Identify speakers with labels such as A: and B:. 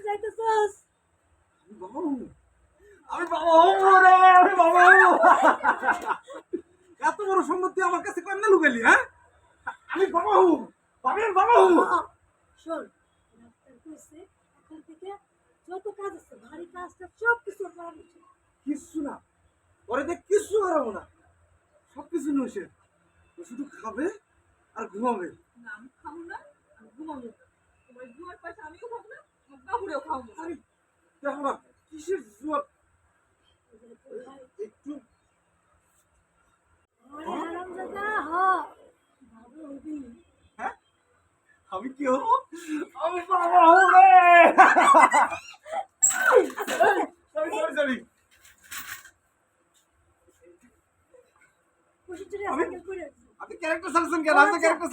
A: যাইতেছস?
B: বাবা আমি বাবা হবো রে, আমি বাবা হবো। এত বড় সম্পত্তি আমার কাছে কেন লুকাইলি? হ্যাঁ, আমি বাবা হবো, আমি বাবা হবো।
A: শোন, ডাক্তার কইছে এখন থেকে যত কাজ আছে ভারী কাজটা সব কিছু করা উচিত।
B: কিচ্ছু না, পরে দেখ কিচ্ছু হারাবো না, সবকিছু নইছে। ও শুধু খাবে আর ঘুমাবে।
C: না আমি খাবো না, আমি ঘুমাবো। তোমার ঘুমার পাশে আমিও খাবো না, আমার বাবুরেও খাবো না।
B: আরে দেখো না কিসের জোয়ার। একটু
A: হারামজাদা হ ভালো হবি।
B: হ্যাঁ, আমি কি হবো? আমি বাবা হবো রে। Sorry sorry sorry.
A: খুশি চলে
B: আমি
A: সাইকেল করে
B: আপনি ক্যারেক্টার সাজেশন কেন? আমি তো ক্যারেক্টার